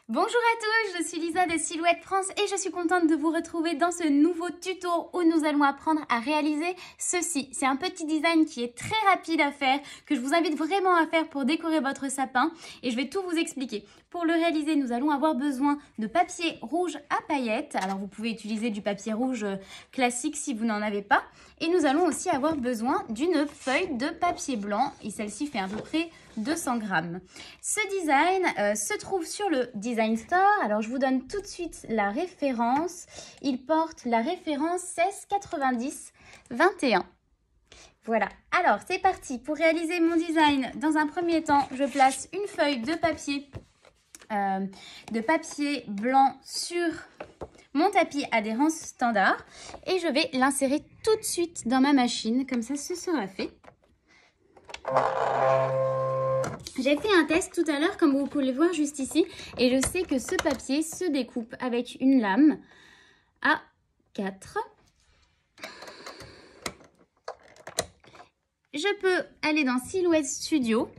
Bonjour à tous, je suis Lisa de Silhouette France et je suis contente de vous retrouver dans ce nouveau tuto où nous allons apprendre à réaliser ceci. C'est un petit design qui est très rapide à faire, que je vous invite vraiment à faire pour décorer votre sapin et je vais tout vous expliquer. Pour le réaliser, nous allons avoir besoin de papier rouge à paillettes. Alors vous pouvez utiliser du papier rouge classique si vous n'en avez pas. Et nous allons aussi avoir besoin d'une feuille de papier blanc et celle-ci fait à peu près 200 grammes. Ce design se trouve sur le Design Store. Alors je vous donne tout de suite la référence. Il porte la référence 1690-21. Voilà, alors c'est parti. Pour réaliser mon design, dans un premier temps, je place une feuille de papier blanc sur mon tapis adhérence standard et je vais l'insérer tout de suite dans ma machine, comme ça ce sera fait. J'ai fait un test tout à l'heure, comme vous pouvez le voir juste ici, et je sais que ce papier se découpe avec une lame A4. Je peux aller dans Silhouette Studio.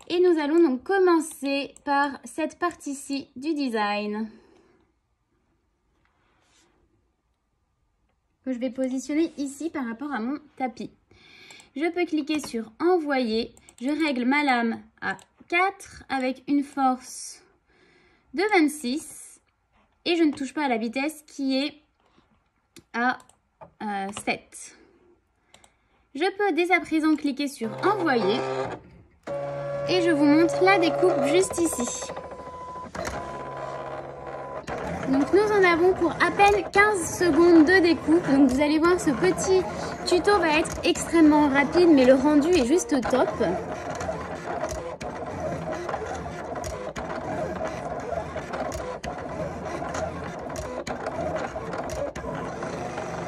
Et nous allons donc commencer par cette partie-ci du design, que je vais positionner ici par rapport à mon tapis. Je peux cliquer sur envoyer. Je règle ma lame à 4 avec une force de 26 et je ne touche pas à la vitesse qui est à 7. Je peux dès à présent cliquer sur envoyer et je vous montre la découpe juste ici. Donc nous en avons pour à peine 15 secondes de découpe. Donc vous allez voir, ce petit tuto va être extrêmement rapide, mais le rendu est juste top.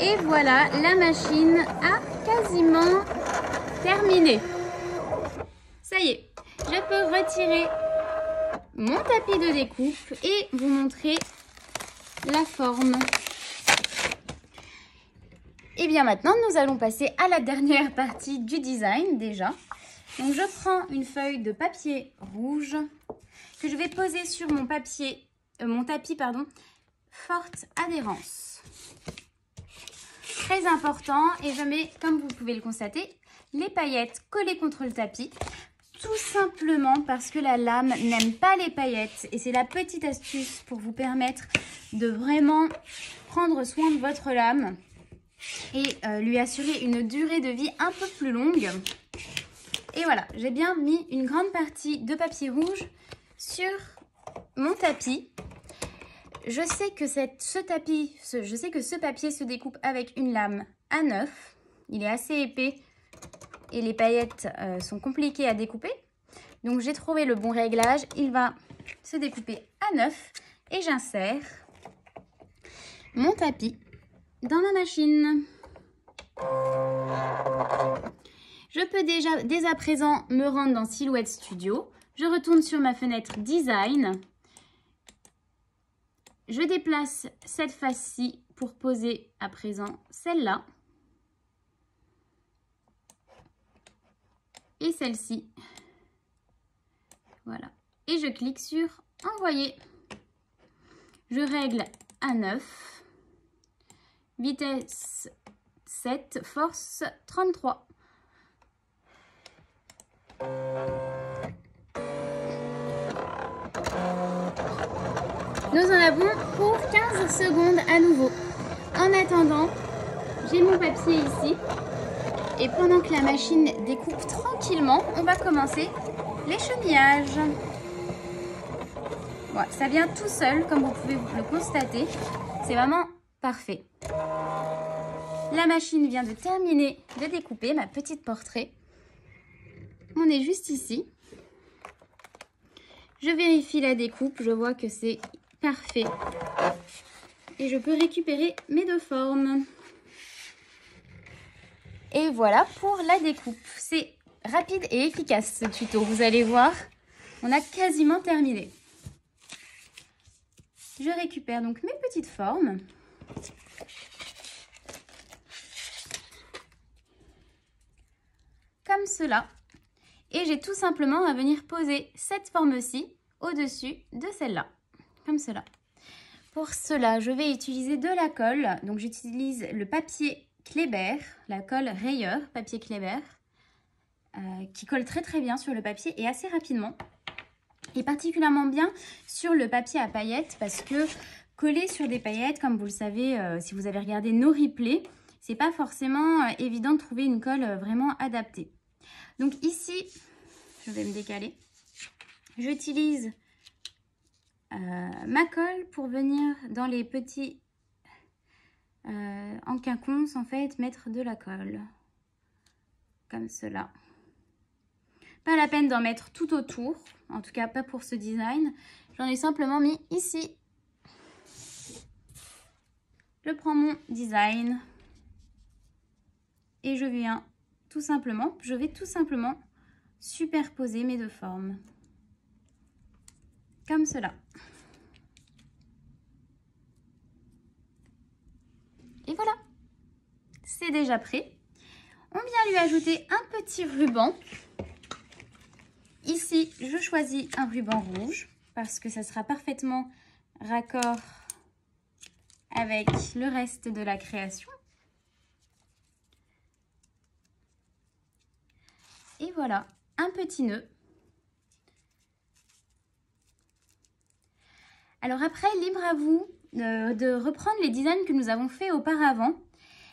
Et voilà, la machine a quasiment terminé. Ça y est, je peux retirer mon tapis de découpe et vous montrer la forme. Et bien maintenant, nous allons passer à la dernière partie du design déjà. Donc je prends une feuille de papier rouge que je vais poser sur mon tapis forte adhérence. Très important, et je mets, comme vous pouvez le constater, les paillettes collées contre le tapis. Tout simplement parce que la lame n'aime pas les paillettes. Et c'est la petite astuce pour vous permettre de vraiment prendre soin de votre lame et lui assurer une durée de vie un peu plus longue. Et voilà, j'ai bien mis une grande partie de papier rouge sur mon tapis. Je sais que ce papier se découpe avec une lame A9. Il est assez épais et les paillettes sont compliquées à découper. Donc j'ai trouvé le bon réglage. Il va se découper à 9 et j'insère mon tapis dans ma machine. Je peux déjà dès à présent me rendre dans Silhouette Studio. Je retourne sur ma fenêtre Design. Je déplace cette face-ci pour poser à présent celle-là. Et celle-ci. Voilà. Et je clique sur envoyer. Je règle à 9. Vitesse 7, force 33. Nous en avons pour 15 secondes à nouveau. En attendant, j'ai mon papier ici. Et pendant que la machine découpe tranquillement, on va commencer l'échemillage. Voilà, ça vient tout seul, comme vous pouvez le constater. C'est vraiment parfait. La machine vient de terminer de découper ma petite portrait. On est juste ici. Je vérifie la découpe, je vois que c'est parfait. Et je peux récupérer mes deux formes. Et voilà pour la découpe. C'est rapide et efficace ce tuto. Vous allez voir, on a quasiment terminé. Je récupère donc mes petites formes. Comme cela. Et j'ai tout simplement à venir poser cette forme-ci au-dessus de celle-là, comme cela. Pour cela, je vais utiliser de la colle. Donc, j'utilise le papier Kléber, la colle rayeur, papier Kléber, qui colle très très bien sur le papier et assez rapidement. Et particulièrement bien sur le papier à paillettes parce que coller sur des paillettes, comme vous le savez, si vous avez regardé nos replays, c'est pas forcément évident de trouver une colle vraiment adaptée. Donc ici, je vais me décaler. J'utilise ma colle pour venir dans les petits en quinconce, en fait, mettre de la colle. Comme cela. Pas la peine d'en mettre tout autour, en tout cas pas pour ce design. J'en ai simplement mis ici. Je prends mon design et je vais tout simplement superposer mes deux formes. Comme cela. Et voilà, c'est déjà prêt. On vient lui ajouter un petit ruban. Ici, je choisis un ruban rouge parce que ça sera parfaitement raccord avec le reste de la création. Et voilà, un petit nœud. Alors après, libre à vous de reprendre les designs que nous avons fait auparavant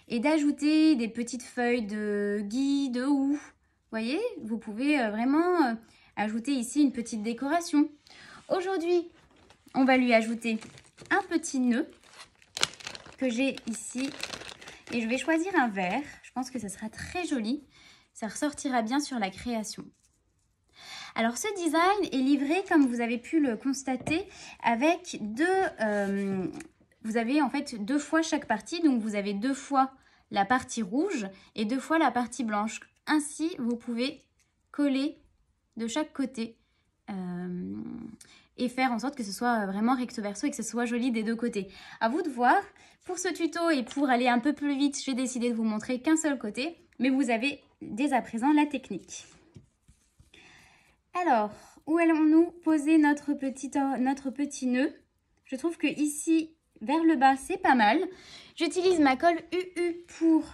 et d'ajouter des petites feuilles de gui, de houx. Vous voyez, vous pouvez vraiment ajouter ici une petite décoration. Aujourd'hui, on va lui ajouter un petit nœud que j'ai ici et je vais choisir un vert. Je pense que ça sera très joli. Ça ressortira bien sur la création. Alors ce design est livré, comme vous avez pu le constater, avec vous avez en fait 2 fois chaque partie. Donc vous avez 2 fois la partie rouge et 2 fois la partie blanche. Ainsi, vous pouvez coller de chaque côté et faire en sorte que ce soit vraiment recto verso et que ce soit joli des 2 côtés. À vous de voir. Pour ce tuto et pour aller un peu plus vite, j'ai décidé de vous montrer qu'un seul côté, mais vous avez dès à présent la technique. Alors, où allons-nous poser notre petit nœud? Je trouve que ici, vers le bas, c'est pas mal. J'utilise ma colle UU pour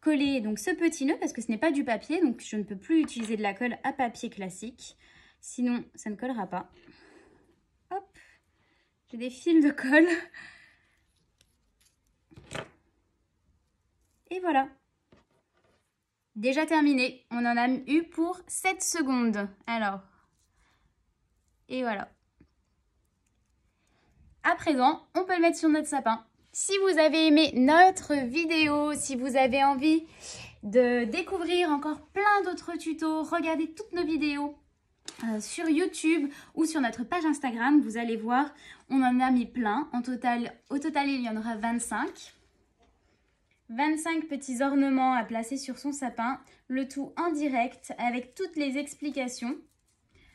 coller donc ce petit nœud parce que ce n'est pas du papier, donc je ne peux plus utiliser de la colle à papier classique. Sinon, ça ne collera pas. Hop, j'ai des fils de colle. Et voilà. Déjà terminé. On en a eu pour 7 secondes. Alors, et voilà. À présent, on peut le mettre sur notre sapin. Si vous avez aimé notre vidéo, si vous avez envie de découvrir encore plein d'autres tutos, regardez toutes nos vidéos sur YouTube ou sur notre page Instagram. Vous allez voir, on en a mis plein. Au total, il y en aura 25. 25 petits ornements à placer sur son sapin, le tout en direct avec toutes les explications.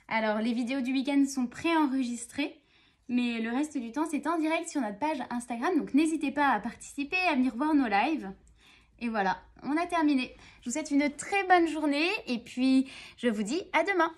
Alors les vidéos du week-end sont préenregistrées, mais le reste du temps c'est en direct sur notre page Instagram, donc n'hésitez pas à participer, à venir voir nos lives. Et voilà, on a terminé. Je vous souhaite une très bonne journée et puis je vous dis à demain.